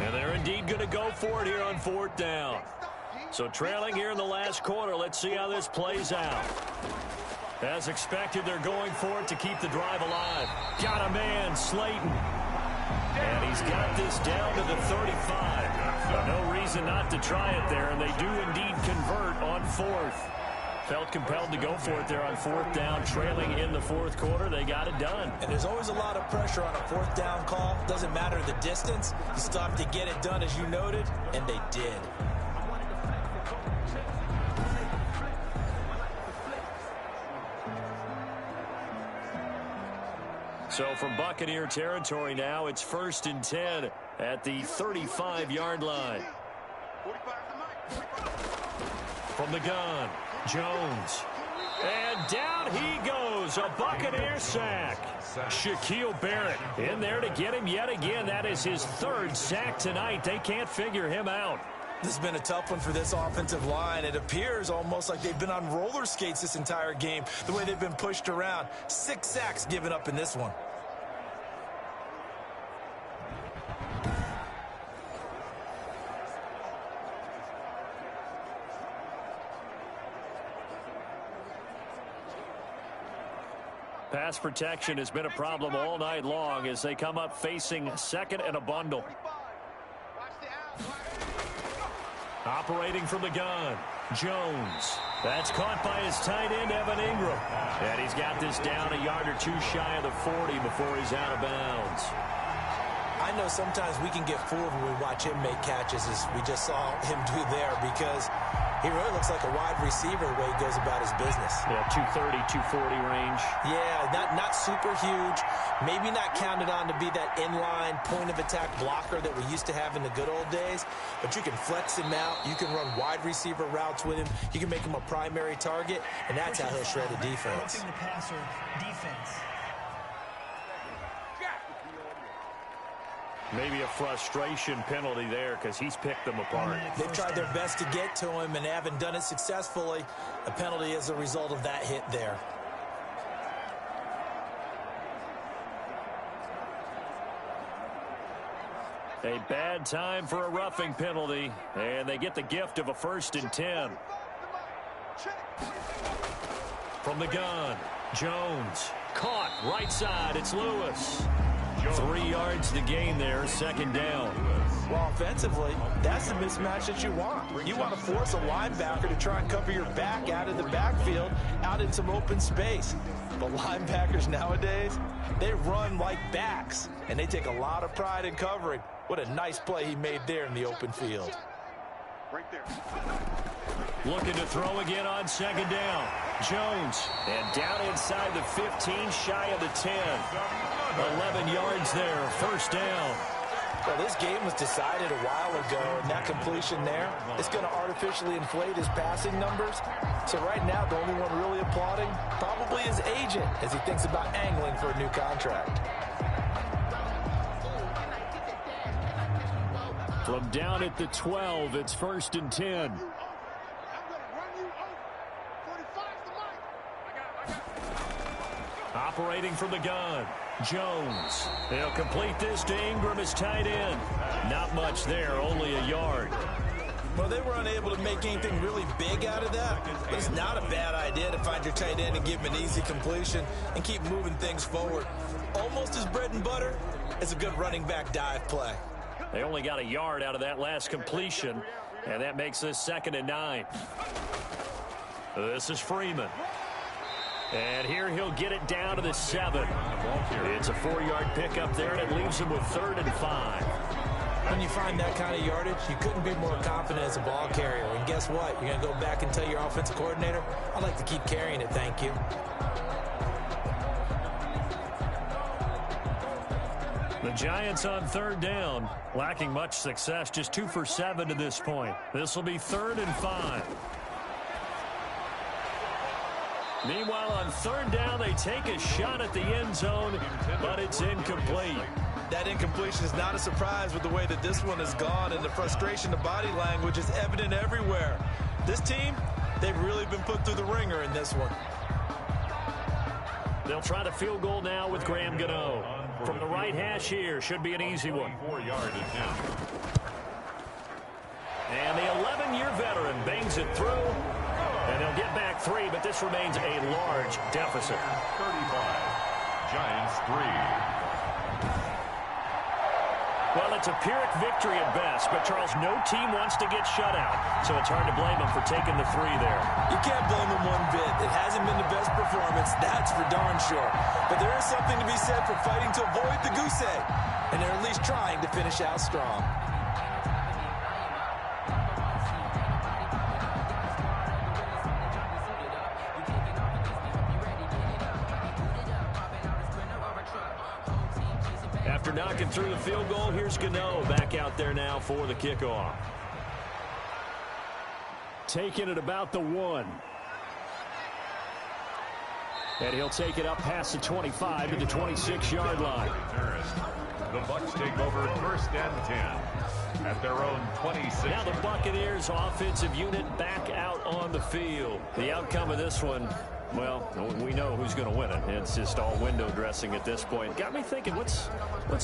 And they're indeed going to go for it here on fourth down. So trailing here in the last quarter. Let's see how this plays out. As expected, they're going for it to keep the drive alive. Got a man, Slayton. And he's got this down to the 35. No reason not to try it there, and they do indeed convert on fourth. Felt compelled to go for it there on fourth down, trailing in the fourth quarter. They got it done. And there's always a lot of pressure on a fourth down call. Doesn't matter the distance. You still have to get it done, as you noted, and they did. So from Buccaneer territory now, it's 1st and 10 at the 35-yard line. From the gun, Jones. And down he goes, a Buccaneer sack. Shaquille Barrett in there to get him yet again. That is his 3rd sack tonight. They can't figure him out. This has been a tough one for this offensive line. It appears almost like they've been on roller skates this entire game, the way they've been pushed around. 6 sacks given up in this one. Pass protection has been a problem all night long as they come up facing 2nd and a bundle. Operating from the gun, Jones. That's caught by his tight end, Evan Ingram. And he's got this down a yard or two shy of the 40 before he's out of bounds. I know sometimes we can get fooled when we watch him make catches, as we just saw him do there, because he really looks like a wide receiver the way he goes about his business. Yeah, 230, 240 range. Yeah, not super huge. Maybe not counted on to be that inline point-of-attack blocker that we used to have in the good old days. But you can flex him out. You can run wide receiver routes with him. You can make him a primary target, and that's how he'll shred a defense. The passer defense. Maybe a frustration penalty there because he's picked them apart. They've tried their best to get to him and haven't done it successfully. A penalty as a result of that hit there. A bad time for a roughing penalty, and they get the gift of a 1st and 10. From the gun, Jones. Caught, right side, it's Lewis. 3 yards to gain there, 2nd down. Well, offensively, that's the mismatch that you want. You want to force a linebacker to try and cover your back out of the backfield, out in some open space. But linebackers nowadays, they run like backs, and they take a lot of pride in covering. What a nice play he made there in the open field. Right there. Looking to throw again on 2nd down. Jones, and down inside the 15, shy of the 10. 11 yards there, 1st down. Well, this game was decided a while ago, and that completion there is going to artificially inflate his passing numbers. So right now, the only one really applauding probably his agent as he thinks about angling for a new contract. From down at the 12, it's 1st and 10. Operating from the gun, Jones. They'll complete this to Ingram as tight end. Not much there, only a yard. Well, they were unable to make anything really big out of that, but it's not a bad idea to find your tight end and give him an easy completion and keep moving things forward. Almost as bread and butter as a good running back dive play. They only got a yard out of that last completion, and that makes this 2nd and 9. This is Freeman. And here he'll get it down to the 7. It's a 4-yard pickup there, and it leaves him with 3rd and 5. When you find that kind of yardage, you couldn't be more confident as a ball carrier. And guess what? You're going to go back and tell your offensive coordinator, I'd like to keep carrying it, thank you. The Giants on third down, lacking much success, just 2 for 7 to this point. This will be 3rd and 5. Meanwhile, on third down, they take a shot at the end zone, but it's incomplete. That incompletion is not a surprise with the way that this one has gone, and the frustration, the body language is evident everywhere. This team, they've really been put through the ringer in this one. They'll try the field goal now with Graham Gano. From the right hash here, should be an easy one. 4-yard attempt. And the 11-year veteran bangs it through. And they'll get back 3, but this remains a large deficit. 35. Giants 3. Well, it's a Pyrrhic victory at best, but, Charles, no team wants to get shut out, so it's hard to blame them for taking the 3 there. You can't blame them one bit. It hasn't been the best performance, that's for darn sure. But there is something to be said for fighting to avoid the goose egg, and they're at least trying to finish out strong. After knocking through the field goal, here's Gano back out there now for the kickoff. Taking it about the 1. And he'll take it up past the 25 to the 26-yard line. The Bucs take over 1st and 10 at their own 26. Now the Buccaneers offensive unit back out on the field. The outcome of this one, well, we know who's going to win it. It's just all window dressing at this point. Got me thinking, what's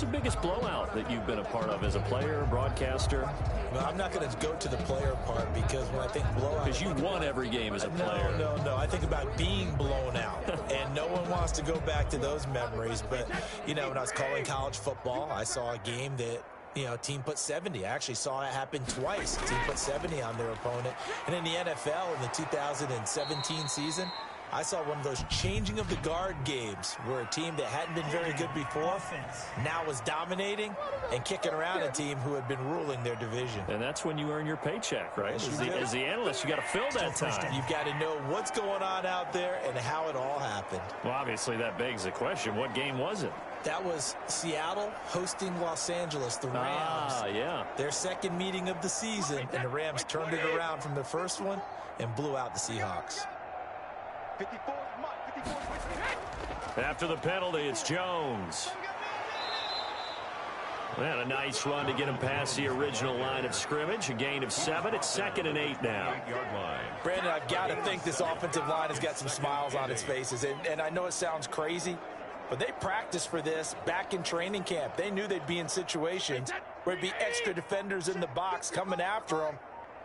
the biggest blowout that you've been a part of as a player, broadcaster? Well, I'm not going to go to the player part because when I think blowout... Because you won every game as a player. No. I think about being blown out. And no one wants to go back to those memories. But, you know, when I was calling college football, I saw a game that, you know, team put 70. I actually saw it happen twice. A team put 70 on their opponent. And in the NFL in the 2017 season... I saw one of those changing of the guard games where a team that hadn't been very good before now was dominating and kicking around a team who had been ruling their division. And that's when you earn your paycheck, right? As the analyst, you got to fill that time. You've got to know what's going on out there and how it all happened. Well, obviously that begs the question, what game was it? That was Seattle hosting Los Angeles, the Rams. Yeah. Their second meeting of the season, and the Rams turned it around from the first one and blew out the Seahawks. After the penalty, it's Jones. And a nice run to get him past the original line of scrimmage. A gain of 7. It's 2nd and 8 now. Brandon, I've got to think this offensive line has got some smiles on its faces. And I know it sounds crazy, but they practiced for this back in training camp. They knew they'd be in situations where it'd be extra defenders in the box coming after them,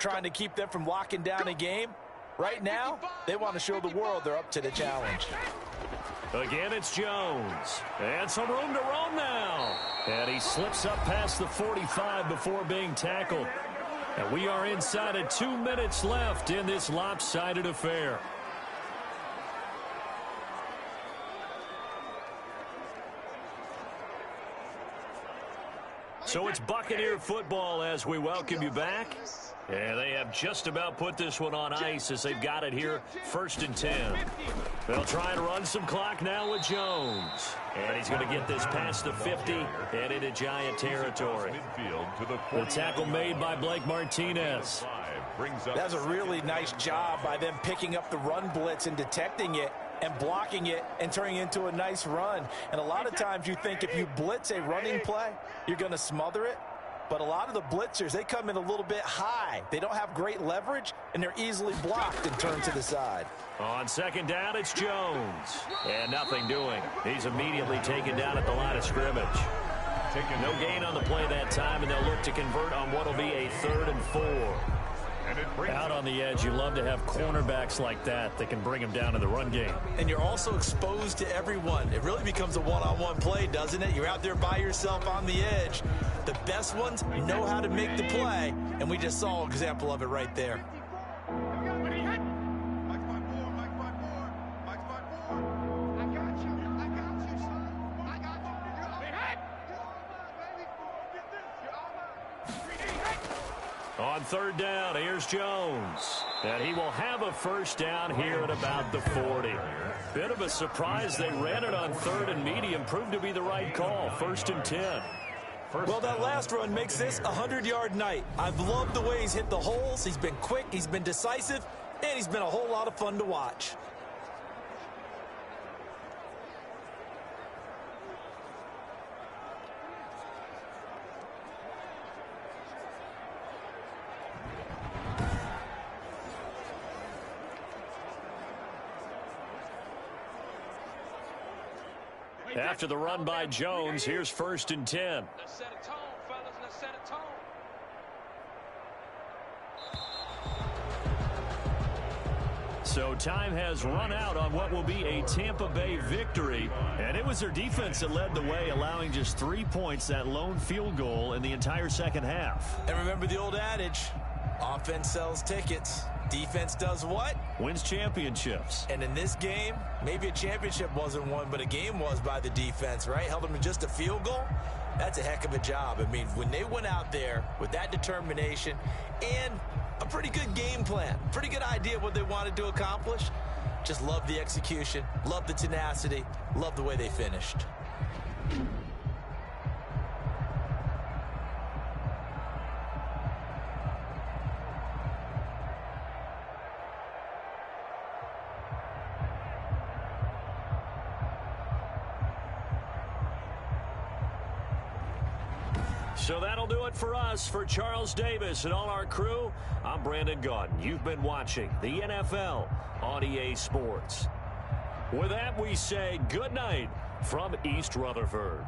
trying to keep them from locking down a game. Right now, they want to show the world they're up to the challenge. Again, it's Jones. And some room to roam now. And he slips up past the 45 before being tackled. And we are inside of 2 minutes left in this lopsided affair. So it's Buccaneer football as we welcome you back. Yeah, they have just about put this one on ice as they've got it here, 1st and 10. They'll try and run some clock now with Jones. And he's going to get this past the 50 and into Giant territory. The tackle made by Blake Martinez. That's a really nice job by them picking up the run blitz and detecting it and blocking it and turning it into a nice run. And a lot of times you think if you blitz a running play, you're going to smother it. But a lot of the blitzers, they come in a little bit high. They don't have great leverage, and they're easily blocked and turned to the side. On 2nd down, it's Jones. And nothing doing. He's immediately taken down at the line of scrimmage. No gain on the play that time, and they'll look to convert on what will be a 3rd and 4. Out on the edge, you love to have cornerbacks like that can bring them down in the run game. And you're also exposed to everyone. It really becomes a one-on-one play, doesn't it? You're out there by yourself on the edge. The best ones know how to make the play, and we just saw an example of it right there. On third down, here's Jones. And he will have a first down here at about the 40. Bit of a surprise. They ran it on third and medium. Proved to be the right call. 1st and 10. Well, that last run makes this a 100-yard night. I've loved the way he's hit the holes. He's been quick. He's been decisive. And he's been a whole lot of fun to watch. After the run by Jones, here's 1st and 10. Let's set a tone, fellas. Let's set a tone. So time has run out on what will be a Tampa Bay victory. And it was their defense that led the way, allowing just 3 points, that lone field goal in the entire second half. And remember the old adage, offense sells tickets. Defense does what? Wins championships. And in this game, maybe a championship wasn't won, but a game was by the defense, right? Held them to just a field goal. That's a heck of a job. I mean, when they went out there with that determination and a pretty good game plan, pretty good idea of what they wanted to accomplish, just love the execution, love the tenacity, love the way they finished. So that'll do it for us. For Charles Davis and all our crew, I'm Brandon Gaudin. You've been watching the NFL on EA Sports. With that, we say good night from East Rutherford.